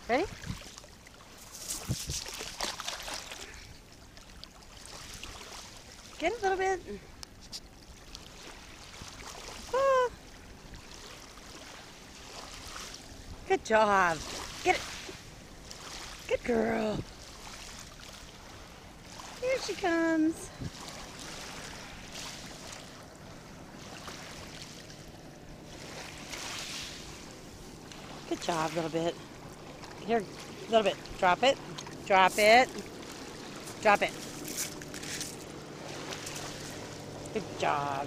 Ready? Get it a little bit. Oh. Good job. Get it. Good girl. Here she comes. Good job, Lil'Bit. Here, Lil'Bit. Drop it. Drop it. Drop it. Good job.